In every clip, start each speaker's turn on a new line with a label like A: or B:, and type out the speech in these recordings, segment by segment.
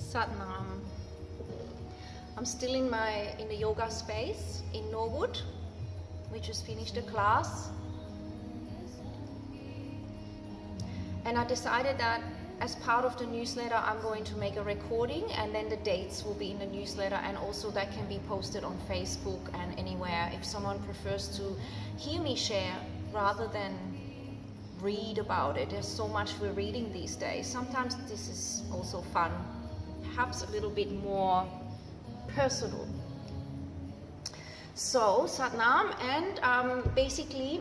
A: Satnam. I'm still in the yoga space in Norwood. We just finished a class. And I decided that as part of the newsletter, I'm going to make a recording, and then the dates will be in the newsletter, and also that can be posted on Facebook and anywhere if someone prefers to hear me share rather than read about it. There's so much we're reading these days. Sometimes this is also fun, perhaps a little bit more personal. So Satnam, and basically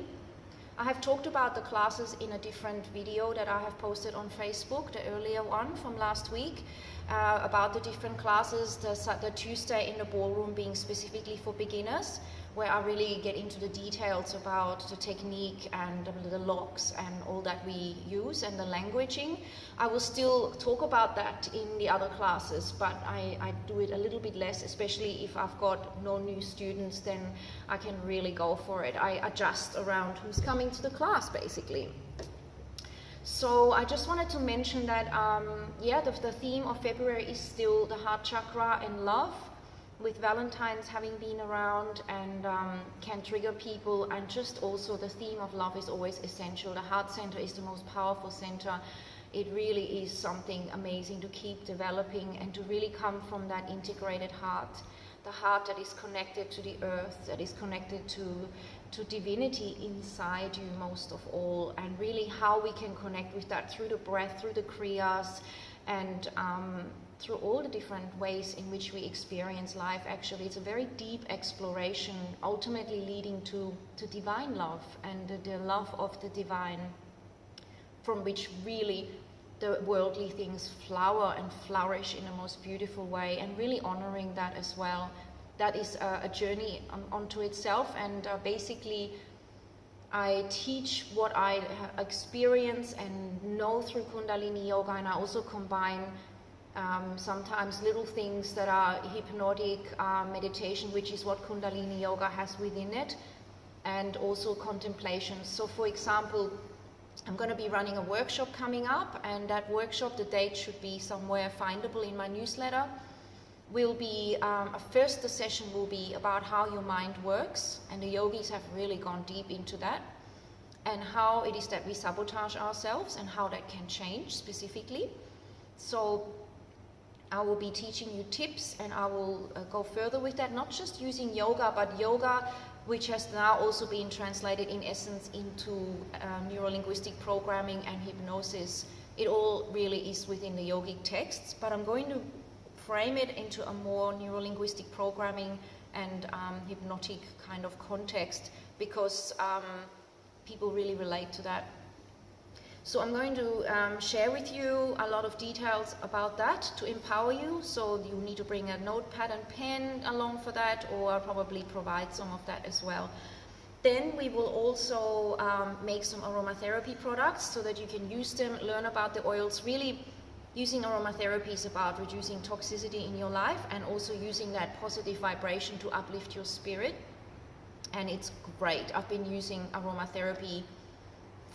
A: I have talked about the classes in a different video that I have posted on Facebook, the earlier one from last week, about the different classes, the Tuesday in the ballroom being specifically for beginners, where I really get into the details about the technique and the locks and all that we use and the languaging. I will still talk about that in the other classes, but I do it a little bit less, especially if I've got no new students, then I can really go for it. I adjust around who's coming to the class, basically. So I just wanted to mention that, the theme of February is still the heart chakra and love, with Valentine's having been around and can trigger people, and just also the theme of love is always essential. The heart center is the most powerful center. It really is something amazing to keep developing and to really come from that integrated heart, the heart that is connected to the earth, that is connected to divinity inside you most of all, and really how we can connect with that through the breath, through the kriyas, and through all the different ways in which we experience life. Actually, it's a very deep exploration, ultimately leading to divine love and the love of the divine, from which really the worldly things flower and flourish in the most beautiful way, and really honoring that as well. That is a journey onto itself, and basically I teach what I experience and know through Kundalini Yoga, and I also combine sometimes little things that are hypnotic meditation, which is what Kundalini Yoga has within it, and also contemplation. So for example, I'm going to be running a workshop coming up, and that workshop, the date should be somewhere findable in my newsletter, will be, the session will be about how your mind works, and the yogis have really gone deep into that, and how it is that we sabotage ourselves and how that can change specifically. So I will be teaching you tips, and I will go further with that, not just using yoga, but yoga which has now also been translated in essence into neuro-linguistic programming and hypnosis. It all really is within the yogic texts, but I'm going to frame it into a more neuro-linguistic programming and hypnotic kind of context, because people really relate to that. So I'm going to share with you a lot of details about that to empower you. So you need to bring a notepad and pen along for that, or I'll probably provide some of that as well. Then we will also make some aromatherapy products so that you can use them, learn about the oils. Really, using aromatherapy is about reducing toxicity in your life and also using that positive vibration to uplift your spirit. And it's great. I've been using aromatherapy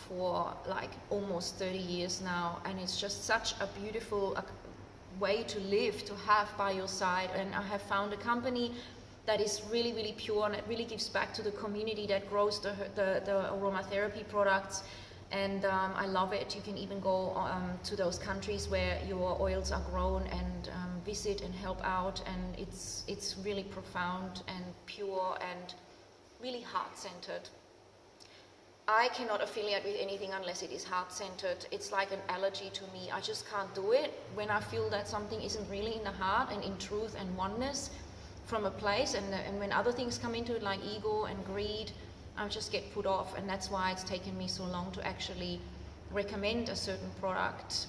A: for like almost 30 years now, and it's just such a beautiful way to live, to have by your side. And I have found a company that is really, really pure, and it really gives back to the community that grows the aromatherapy products. And I love it. You can even go to those countries where your oils are grown and visit and help out, and it's really profound and pure and really heart-centered. I cannot affiliate with anything unless it is heart-centered. It's like an allergy to me. I just can't do it. When I feel that something isn't really in the heart and in truth and oneness from a place, and when other things come into it like ego and greed, I just get put off, and that's why it's taken me so long to actually recommend a certain product.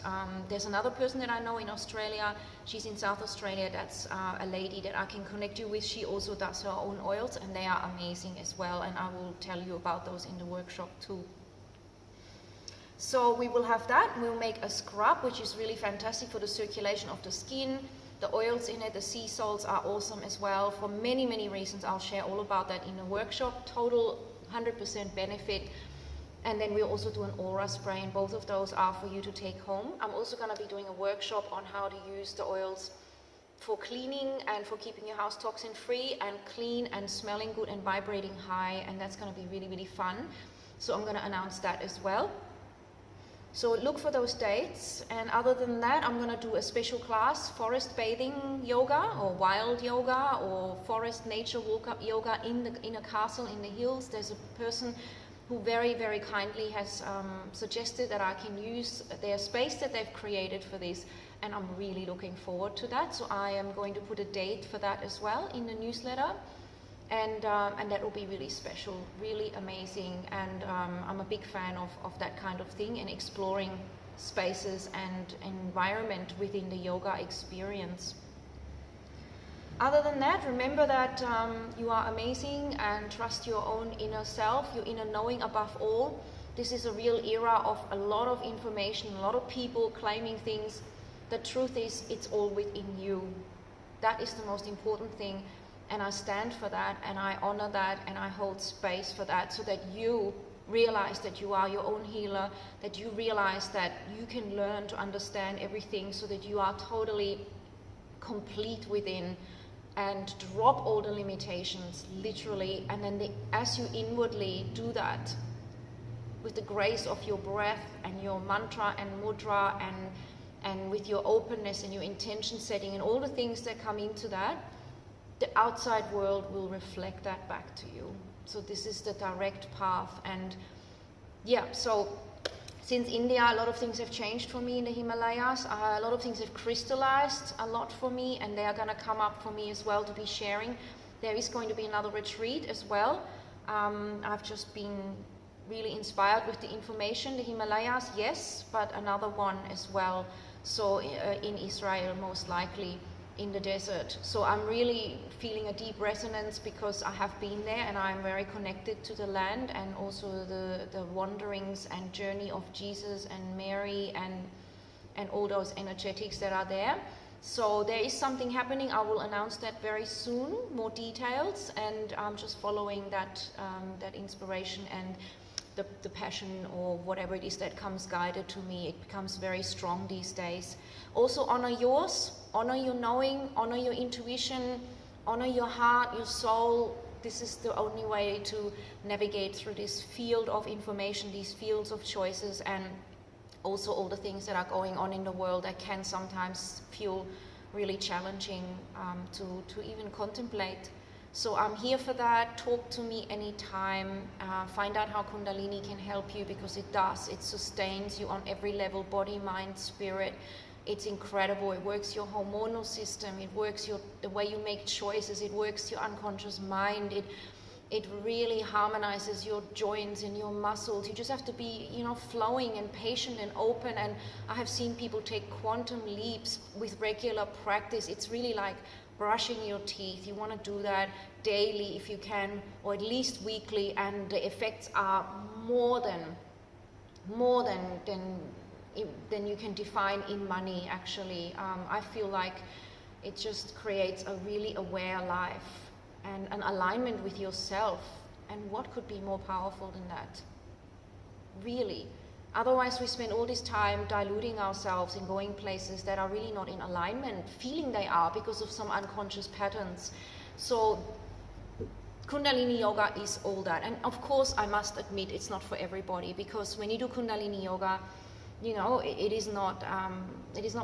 A: There's another person that I know in Australia. She's in South Australia. That's a lady that I can connect you with. She also does her own oils, and they are amazing as well, and I will tell you about those in the workshop too. So we will have that. We'll make a scrub, which is really fantastic for the circulation of the skin. The oils in it, the sea salts are awesome as well for many, many reasons. I'll share all about that in the workshop. Total 100% benefit. And then we'll also do an aura spray, and both of those are for you to take home. I'm also going to be doing a workshop on how to use the oils for cleaning and for keeping your house toxin free and clean and smelling good and vibrating high, and that's going to be really, really fun. So I'm going to announce that as well. So look for those dates, and other than that, I'm going to do a special class, forest bathing yoga or wild yoga or forest nature yoga in a castle in the hills. There's a person who very, very kindly has suggested that I can use their space that they've created for this, and I'm really looking forward to that. So I am going to put a date for that as well in the newsletter, and that will be really special, really amazing, and I'm a big fan of that kind of thing and exploring spaces and environment within the yoga experience. Other than that, remember that you are amazing and trust your own inner self, your inner knowing above all. This is a real era of a lot of information, a lot of people claiming things. The truth is, it's all within you. That is the most important thing, and I stand for that, and I honor that, and I hold space for that, so that you realize that you are your own healer, that you realize that you can learn to understand everything, so that you are totally complete within, and drop all the limitations, literally. And then as you inwardly do that, with the grace of your breath and your mantra and mudra and with your openness and your intention setting and all the things that come into that, the outside world will reflect that back to you. So this is the direct path. And yeah, so since India, a lot of things have changed for me in the Himalayas. A lot of things have crystallized a lot for me, and they are going to come up for me as well to be sharing. There is going to be another retreat as well. I've just been really inspired with the information. The Himalayas, yes, but another one as well. So in Israel, most likely, in the desert. So I'm really feeling a deep resonance because I have been there, and I'm very connected to the land, and also the wanderings and journey of Jesus and Mary and all those energetics that are there. So there is something happening. I will announce that very soon, more details, and I'm just following that inspiration and the passion, or whatever it is that comes guided to me. It becomes very strong these days. Also honor yours, honor your knowing, honor your intuition, honor your heart, your soul. This is the only way to navigate through this field of information, these fields of choices, and also all the things that are going on in the world that can sometimes feel really challenging to even contemplate. So I'm here for that. Talk to me anytime. Find out how Kundalini can help you, because it does. It sustains you on every level, body, mind, spirit. It's incredible. It works your hormonal system. It works the way you make choices. It works your unconscious mind. It really harmonizes your joints and your muscles. You just have to be, flowing and patient and open. And I have seen people take quantum leaps with regular practice. It's really like brushing your teeth. You want to do that daily if you can, or at least weekly, and the effects are more than you can define in money, actually. I feel like it just creates a really aware life and an alignment with yourself. And what could be more powerful than that? Really. Otherwise, we spend all this time diluting ourselves and going places that are really not in alignment, feeling they are because of some unconscious patterns. So Kundalini Yoga is all that. And of course, I must admit, it's not for everybody, because when you do Kundalini Yoga, it is not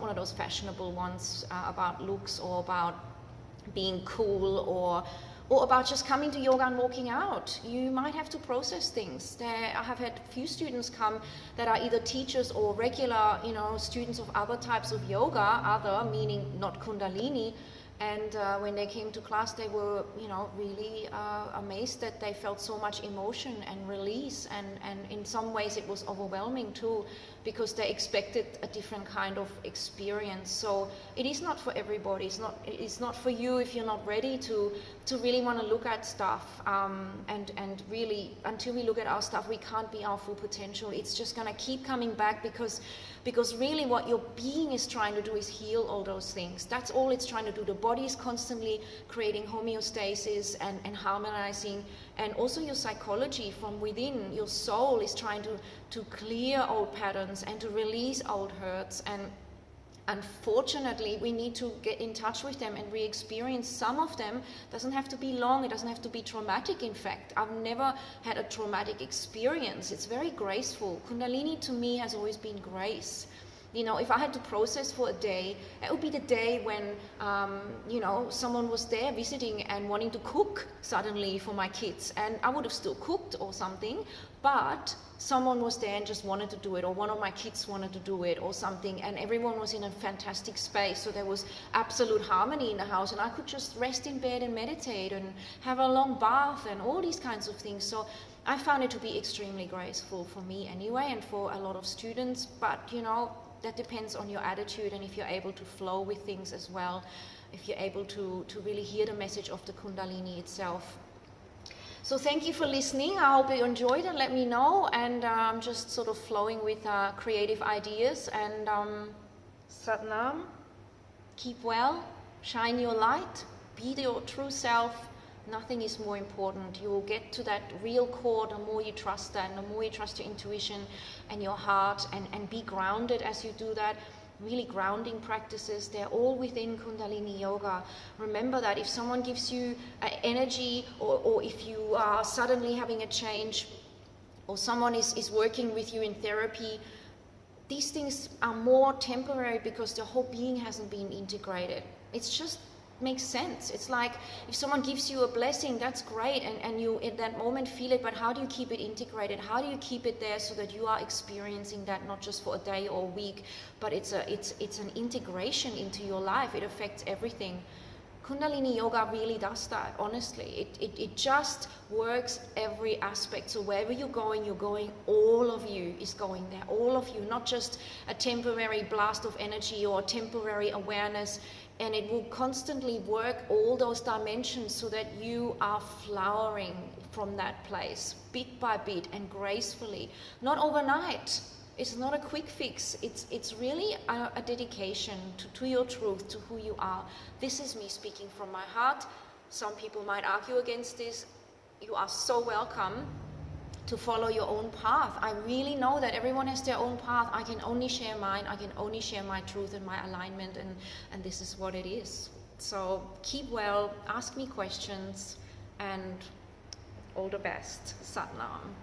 A: one of those fashionable ones about looks or about being cool or about just coming to yoga and walking out. You might have to process things. I have had a few students come that are either teachers or regular, students of other types of yoga, other meaning not Kundalini. And when they came to class, they were, really amazed that they felt so much emotion and release. And in some ways it was overwhelming too, because they expected a different kind of experience. So it is not for everybody. It's not for you if you're not ready to really want to look at stuff. And really, until we look at our stuff, we can't be our full potential. It's just going to keep coming back, because really what your being is trying to do is heal all those things. That's all it's trying to do. The body is constantly creating homeostasis and harmonizing, and also your psychology from within, your soul is trying to clear old patterns and to release old hurts. And unfortunately, we need to get in touch with them and re-experience some of them. It doesn't have to be long, it doesn't have to be traumatic. In fact, I've never had a traumatic experience. It's very graceful. Kundalini to me has always been grace. You know, if I had to process for a day, it would be the day when, you know, someone was there visiting and wanting to cook suddenly for my kids. And I would have still cooked or something, but someone was there and just wanted to do it, or one of my kids wanted to do it or something, and everyone was in a fantastic space. So there was absolute harmony in the house, and I could just rest in bed and meditate and have a long bath and all these kinds of things. So I found it to be extremely graceful for me anyway, and for a lot of students. But, you know, that depends on your attitude, and if you're able to flow with things as well, if you're able to really hear the message of the Kundalini itself. So thank you for listening. I hope you enjoyed, and let me know. And I'm just sort of flowing with creative ideas. And Sat Nam, keep well, shine your light, be your true self. Nothing is more important. You will get to that real core the more you trust that, and the more you trust your intuition and your heart, and be grounded as you do that. Really grounding practices, they're all within Kundalini Yoga. Remember that if someone gives you energy, or if you are suddenly having a change, or someone is working with you in therapy, these things are more temporary because the whole being hasn't been integrated. It's just makes sense. It's like if someone gives you a blessing, that's great, and you in that moment feel it, but how do you keep it integrated? How do you keep it there so that you are experiencing that not just for a day or a week, but it's an integration into your life. It affects everything. Kundalini Yoga really does that, honestly. It just works every aspect. So wherever you're going, all of you is going there. All of you, not just a temporary blast of energy or temporary awareness. And it will constantly work all those dimensions so that you are flowering from that place, bit by bit and gracefully. Not overnight. It's not a quick fix. It's really a dedication to your truth, to who you are. This is me speaking from my heart. Some people might argue against this. You are so welcome to follow your own path. I really know that everyone has their own path. I can only share mine. I can only share my truth and my alignment, and this is what it is. So keep well, ask me questions, and all the best. Sat Nam.